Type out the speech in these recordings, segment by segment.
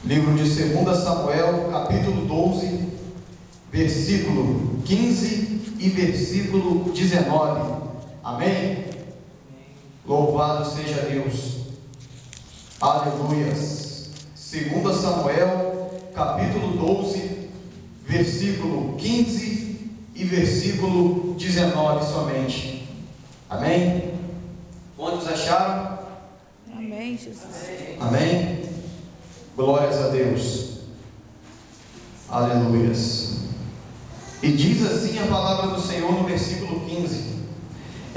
Livro de 2 Samuel, capítulo 12, versículo 15 e versículo 19. Amém? Louvado seja Deus. Aleluias. 2 Samuel, capítulo 12, versículo 15 e versículo 19 somente. Amém? Quantos acharam? Amém, Jesus. Amém? Glórias a Deus. Aleluias. E diz assim a palavra do Senhor no versículo 15: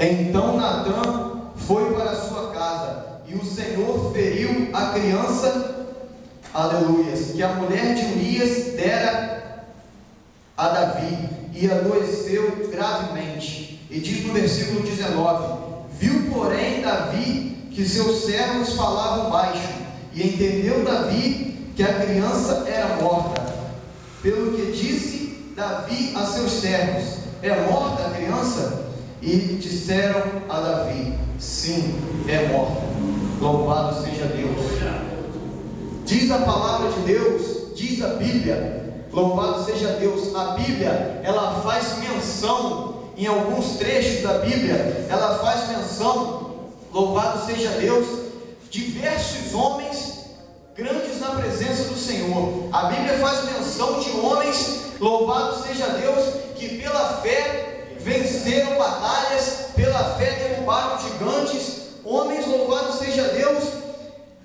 Então Natã foi para a sua casa, e o Senhor feriu a criança, aleluias, que a mulher de Urias dera a Davi, e adoeceu gravemente. E diz no versículo 19: Viu, porém, Davi que seus servos falavam baixo, e entendeu Davi que a criança era morta. Pelo que disse Davi a seus servos: É morta a criança? E disseram a Davi: Sim, é morta. Louvado seja Deus. Diz a palavra de Deus, diz a Bíblia, louvado seja Deus. A Bíblia, ela faz menção, em alguns trechos da Bíblia, ela faz menção, louvado seja Deus, diversos homens grandes na presença do Senhor. A Bíblia faz menção de homens, louvado seja Deus, que pela fé venceram batalhas, pela fé derrubaram gigantes. Homens, louvado seja Deus,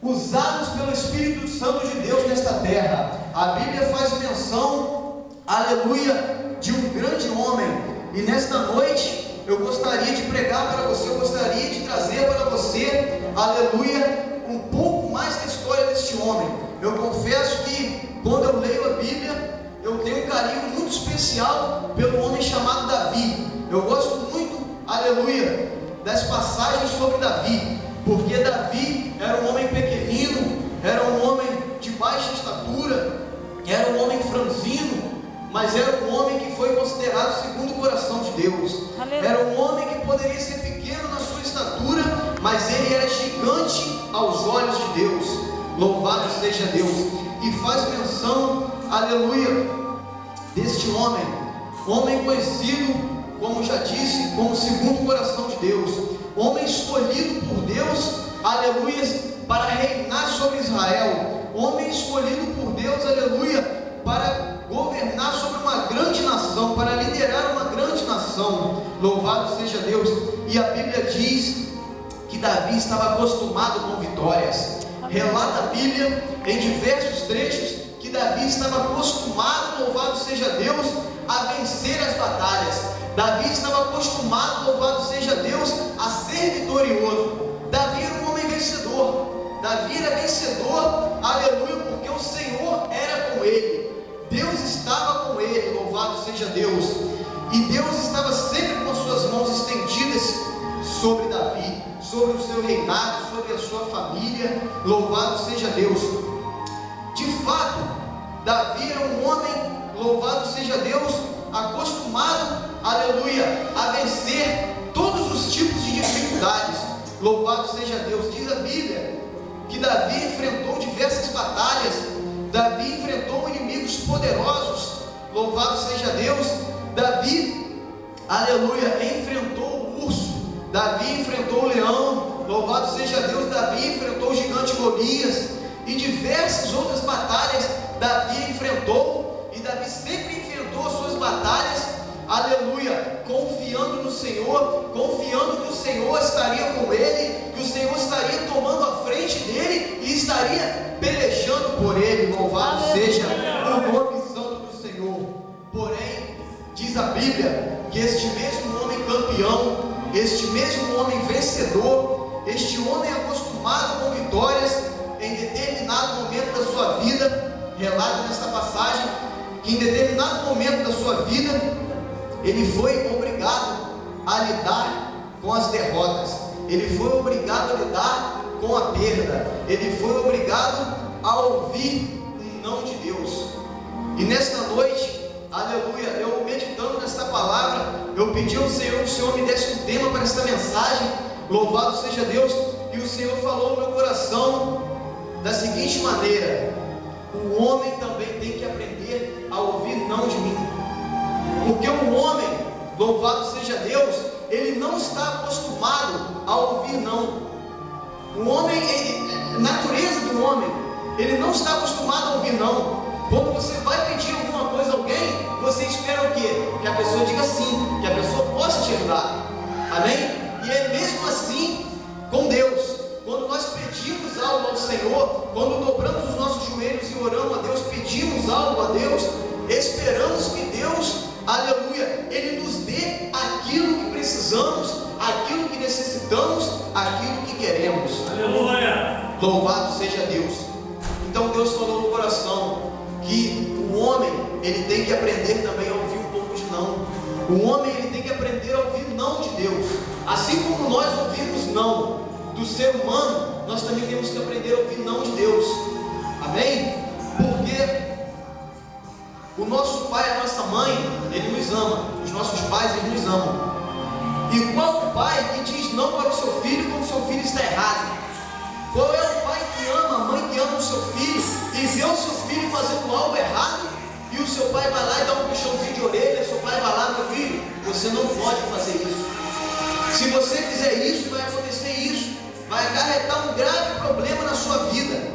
usados pelo Espírito Santo de Deus nesta terra. A Bíblia faz menção, aleluia, de um grande homem. E nesta noite eu gostaria de pregar para você, eu gostaria de trazer para você, aleluia, um pouco mais da história deste homem. Eu confesso que quando eu leio a Bíblia, eu tenho um carinho muito especial pelo homem chamado Davi. Eu gosto muito, aleluia, das passagens sobre Davi, porque Davi era um homem pequenino, era um homem de baixa estatura, era um homem franzino, mas era um homem que foi considerado segundo o coração de Deus. Aleluia. Era um homem que poderia ser pequeno na sua estatura, mas ele era gigante aos olhos de Deus. Louvado seja Deus. E faz menção, aleluia, deste homem conhecido, como já disse, como segundo o coração de Deus, homem escolhido por Deus, aleluia, para reinar sobre Israel, homem escolhido por Deus, aleluia, para governar sobre uma grande nação, para liderar uma grande nação. Louvado seja Deus. E a Bíblia diz que Davi estava acostumado com vitórias. Relata a Bíblia em diversos trechos que Davi estava acostumado, louvado seja Deus, a vencer as batalhas. Davi estava acostumado, louvado seja Deus, a ser vitorioso. Davi era um homem vencedor. Davi era vencedor, aleluia, porque o Senhor era com ele. Deus estava com ele, louvado seja Deus. E Deus estava sempre com suas mãos estendidas sobre Davi, sobre o seu reinado, sobre a sua família. Louvado seja Deus. De fato, Davi era um homem, louvado seja Deus, acostumado, aleluia, a vencer todos os tipos de dificuldades. Louvado seja Deus. Diz a Bíblia que Davi enfrentou diversas batalhas. Davi enfrentou inimigos poderosos. Louvado seja Deus. Davi, aleluia, enfrentou o urso. Davi enfrentou o leão. Louvado seja Deus. Davi enfrentou o gigante Golias. E diversas outras batalhas Davi enfrentou. E Davi sempre enfrentou as suas batalhas, aleluia, confiando no Senhor, confiando que o Senhor estaria com ele, que o Senhor estaria tomando a frente dele e estaria pelejando por ele. Louvado seja o nome santo do Senhor. Porém, diz a Bíblia que este mesmo homem campeão, este mesmo homem vencedor, este homem acostumado com vitórias, em determinado momento da sua vida, relata nesta passagem que em determinado momento da sua vida ele foi obrigado a lidar com as derrotas, ele foi obrigado a lidar com a perda, ele foi obrigado a ouvir um não de Deus. E nesta noite, aleluia, eu meditando nesta palavra, eu pedi ao Senhor que o Senhor me desse um tema para esta mensagem. Louvado seja Deus. E o Senhor falou no meu coração da seguinte maneira: o homem também tem que aprender a ouvir não de mim. Porque o homem, louvado seja Deus, ele não está acostumado a ouvir não. O homem, a natureza do homem, ele não está acostumado a ouvir não. Quando você vai pedir alguma coisa a alguém, você espera o quê? Que a pessoa diga sim, que a pessoa possa te ajudar. Amém? E é mesmo assim com Deus. Quando nós pedimos algo ao Senhor, quando dobramos os nossos joelhos e oramos a Deus, pedimos algo a Deus, esperamos que Deus, aleluia, Ele nos dê aquilo que precisamos, aquilo que necessitamos, aquilo que queremos. Aleluia! Louvado seja Deus. Então Deus falou no coração que o homem, ele tem que aprender também a ouvir um pouco de não. O homem, ele tem que aprender a ouvir não de Deus. Assim como nós ouvimos não do ser humano, nós também temos que aprender a ouvir não de Deus. Amém? Porque o nosso pai, a nossa mãe, ele nos ama. Os nossos pais, eles nos amam. E qual o pai que diz não para o seu filho quando o seu filho está errado? Qual é o pai que ama, a mãe que ama o seu filho e vê o seu filho fazendo algo errado e o seu pai vai lá e dá um puxãozinho de orelha, seu pai vai lá, meu filho, você não pode fazer isso. Se você fizer isso, vai acontecer isso, vai acarretar um grave problema na sua vida.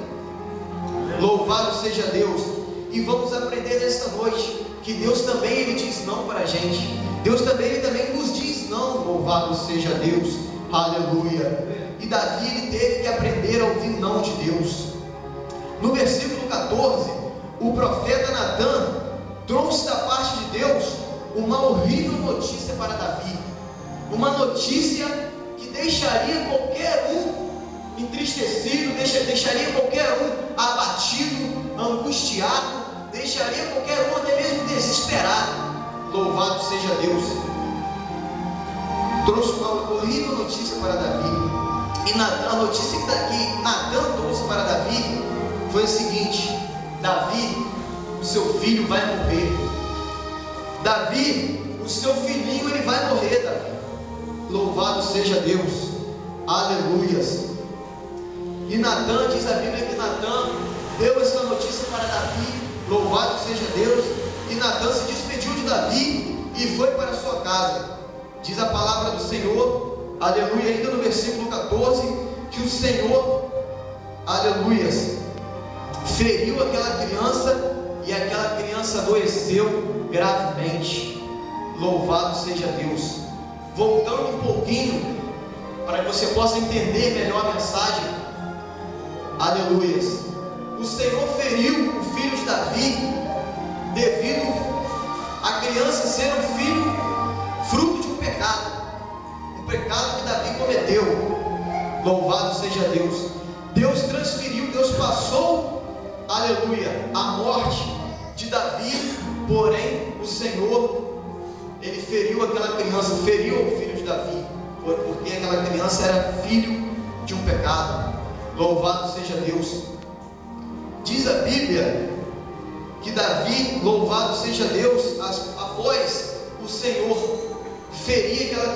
Louvado seja Deus. E vamos aprender nesta noite que Deus também, Ele diz não para a gente. Deus também, Ele também nos diz não. Louvado seja Deus. Aleluia. E Davi, ele teve que aprender a ouvir não de Deus. No versículo 14, o profeta Natã trouxe da parte de Deus uma horrível notícia para Davi. Uma notícia que deixaria qualquer um entristecido, deixaria qualquer um abatido, angustiado, deixaria qualquer um até mesmo desesperado. Louvado seja Deus. Trouxe uma horrível notícia para Davi. E a notícia que Natã trouxe para Davi foi a seguinte: Davi, o seu filho vai morrer. Davi, o seu filhinho, ele vai morrer, Davi. Louvado seja Deus. Aleluias. E Natã, diz a Bíblia que Natã deu essa notícia para Davi. Louvado seja Deus. E Natã se despediu de Davi e foi para a sua casa. Diz a palavra do Senhor, aleluia, ainda no versículo 14, que o Senhor, aleluias, feriu aquela criança e aquela criança adoeceu gravemente. Louvado seja Deus. Voltando um pouquinho, para que você possa entender melhor a mensagem, aleluias, o Senhor feriu o filho de Davi devido a criança ser um filho fruto de um pecado que Davi cometeu. Louvado seja Deus. Deus transferiu, Deus passou, aleluia, a morte de Davi, porém o Senhor, Ele feriu aquela criança, feriu o filho de Davi, porque aquela criança era filho de um pecado. Louvado seja Deus. Diz a Bíblia que Davi, louvado seja Deus, após o Senhor ferir aquela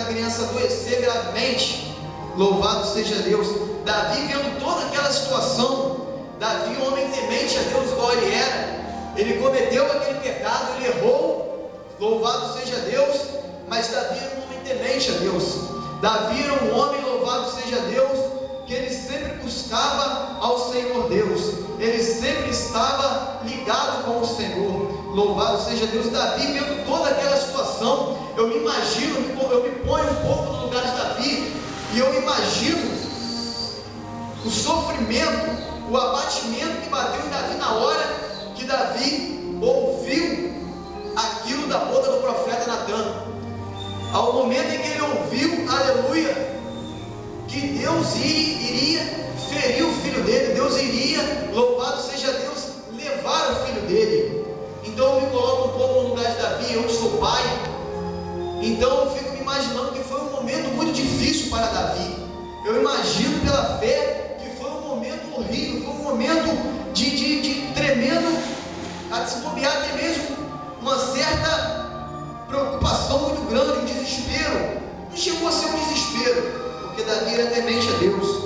criança adoecer gravemente, louvado seja Deus, Davi vendo toda aquela situação, Davi, um homem temente a Deus igual ele era, ele cometeu aquele pecado, ele errou, louvado seja Deus, mas Davi era um homem temente a Deus. Davi era um homem, louvado seja Deus, que ele sempre buscava ao Senhor Deus, ele sempre estava ligado com o Senhor. Louvado seja Deus. Davi, vendo toda aquela situação, eu me imagino, eu me ponho um pouco no lugar de Davi, e eu imagino o sofrimento, o abatimento que bateu em Davi na hora que Davi ouviu aquilo da boca do profeta Natã. Ao momento em que ele ouviu, aleluia, que Deus iria ferir o filho dele, Deus iria, louvado seja Deus, levar o filho dele. Então eu me coloco um pouco no lugar de Davi, eu sou pai, então eu fico me imaginando que foi um momento muito difícil para Davi. Eu imagino pela fé que foi um momento horrível, foi um momento de tremendo, a se bobear até mesmo uma certa preocupação muito grande, um desespero. Não chegou a ser um desespero, porque Davi era temente a Deus.